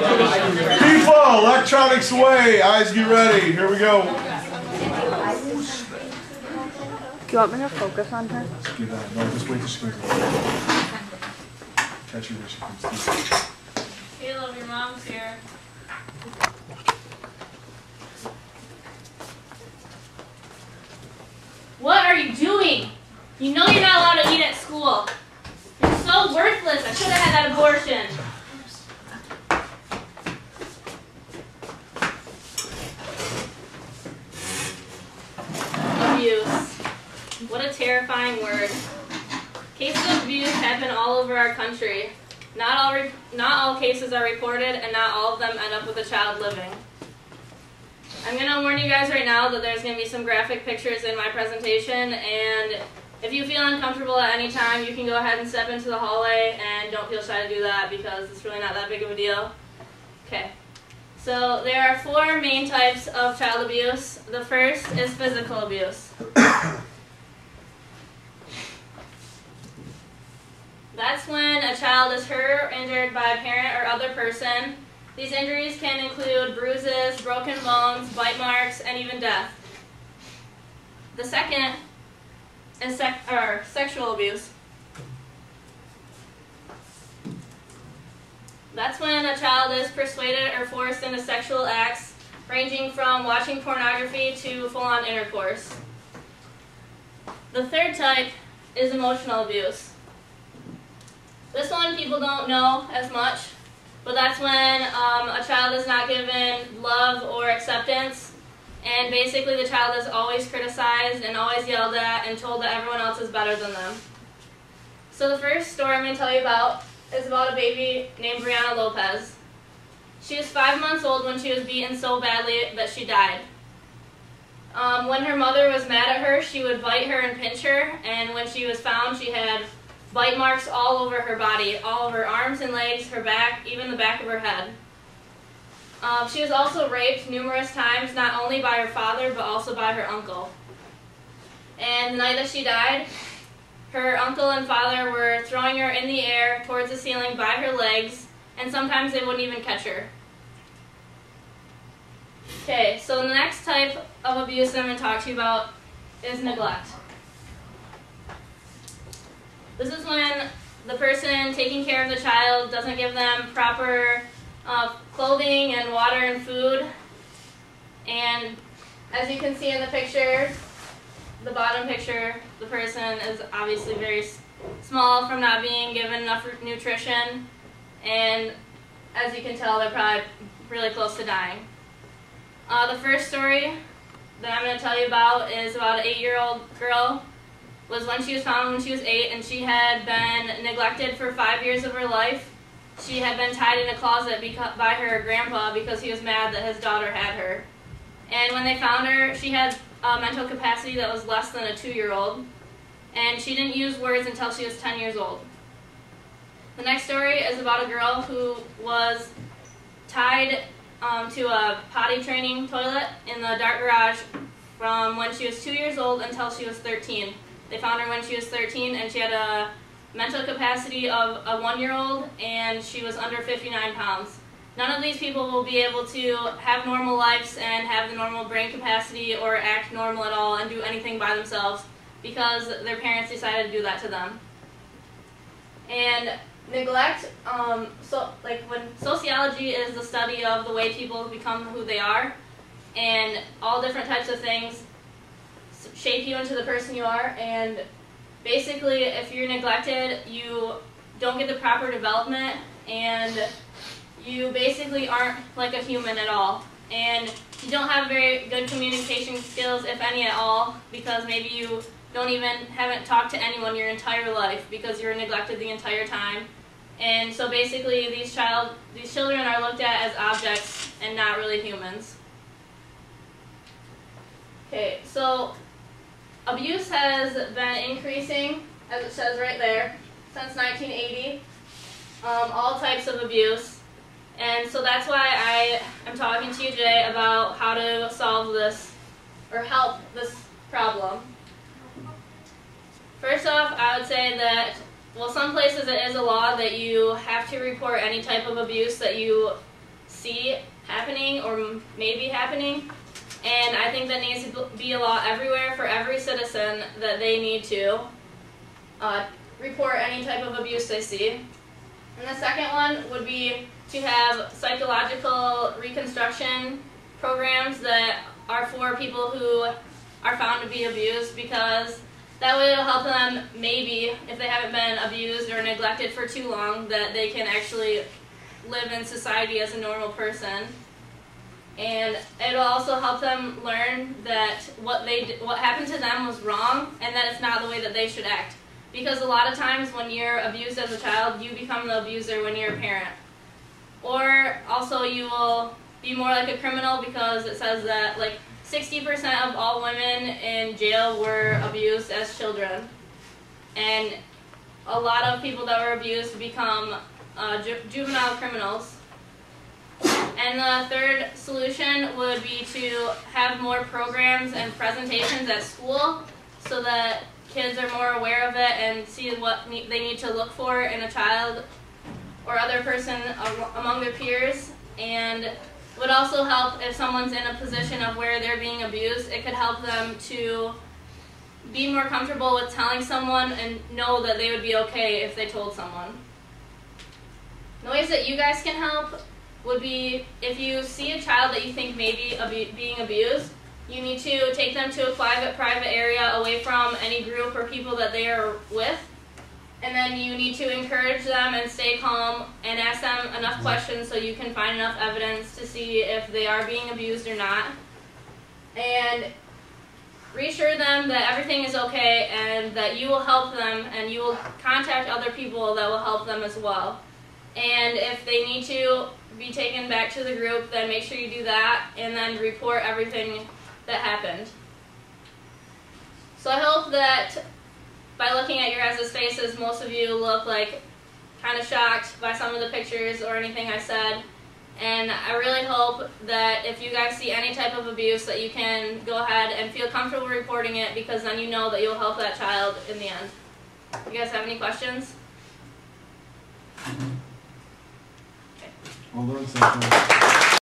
People, electronics away. Eyes get ready. Here we go. Do you want me to focus on her? Do that. No, just wait till she comes in. Catch her when she comes through. Caleb, your mom's here. What are you doing? You know you're not allowed to eat at school. You're so worthless. I should have had that abortion. Abuse. What a terrifying word. Cases of abuse happen all over our country. Not all cases are reported, and not all of them end up with a child living. I'm going to warn you guys right now that there's going to be some graphic pictures in my presentation, and if you feel uncomfortable at any time, you can go ahead and step into the hallway, and don't feel shy to do that because it's really not that big of a deal. Okay, so there are 4 main types of child abuse. The first is physical abuse. That's when a child is hurt or injured by a parent or other person. These injuries can include bruises, broken bones, bite marks, and even death. The second is sexual abuse. That's when a child is persuaded or forced into sexual acts, ranging from watching pornography to full-on intercourse. The third type is emotional abuse. This one people don't know as much, but that's when a child is not given love or acceptance, and basically the child is always criticized and always yelled at and told that everyone else is better than them. So the first story I'm going to tell you about is about a baby named Brianna Lopez. She was 5 months old when she was beaten so badly that she died. When her mother was mad at her, she would bite her and pinch her, and when she was found, she had bite marks all over her body, all over her arms and legs, her back, even the back of her head. She was also raped numerous times, not only by her father, but also by her uncle. And the night that she died, her uncle and father were throwing her in the air towards the ceiling by her legs, and sometimes they wouldn't even catch her. Okay, so the next type of abuse I'm going to talk to you about is neglect. This is when the person taking care of the child doesn't give them proper clothing and water and food. And as you can see in the picture, the bottom picture, the person is obviously very small from not being given enough nutrition. And as you can tell, they're probably really close to dying. The first story that I'm going to tell you about is about an 8-year-old girl. Was when she was found when she was 8, and she had been neglected for 5 years of her life. She had been tied in a closet by her grandpa because he was mad that his daughter had her. And when they found her, she had a mental capacity that was less than a 2-year-old, and she didn't use words until she was 10 years old. The next story is about a girl who was tied to a potty training toilet in the dark garage from when she was 2 years old until she was 13. They found her when she was 13, and she had a mental capacity of a 1-year-old, and she was under 59 pounds. None of these people will be able to have normal lives and have the normal brain capacity or act normal at all and do anything by themselves because their parents decided to do that to them. And neglect, when sociology is the study of the way people become who they are, and all different types of things shape you into the person you are, and basically if you're neglected, you don't get the proper development, and you basically aren't like a human at all, and you don't have very good communication skills, if any at all, because maybe you haven't talked to anyone your entire life because you were neglected the entire time. And so basically these children are looked at as objects and not really humans. Okay, so abuse has been increasing, as it says right there, since 1980. All types of abuse. And so that's why I am talking to you today about how to solve this, or help this problem. First off, I would say that, well, some places it is a law that you have to report any type of abuse that you see happening or maybe happening. And I think that needs to be a law everywhere for every citizen that they need to report any type of abuse they see. And the second one would be to have psychological reconstruction programs that are for people who are found to be abused, because that way it'll help them, maybe, if they haven't been abused or neglected for too long, that they can actually live in society as a normal person. And it'll also help them learn that what happened to them was wrong, and that it's not the way that they should act. Because a lot of times when you're abused as a child, you become the abuser when you're a parent. Or also you will be more like a criminal, because it says that like 60% of all women in jail were abused as children. And a lot of people that were abused become juvenile criminals. And the third solution would be to have more programs and presentations at school so that kids are more aware of it and see what they need to look for in a child or other person among their peers. And would also help if someone's in a position of where they're being abused. It could help them to be more comfortable with telling someone and know that they would be okay if they told someone. The ways that you guys can help would be, if you see a child that you think may be being abused, you need to take them to a private area away from any group or people that they are with. And then you need to encourage them and stay calm and ask them enough questions so you can find enough evidence to see if they are being abused or not. And reassure them that everything is okay and that you will help them, and you will contact other people that will help them as well. And if they need to be taken back to the group, then make sure you do that and then report everything that happened. So I hope that by looking at your guys' faces, most of you look like kind of shocked by some of the pictures or anything I said. And I really hope that if you guys see any type of abuse, that you can go ahead and feel comfortable reporting it, because then you know that you'll help that child in the end. You guys have any questions? Well done, Cynthia.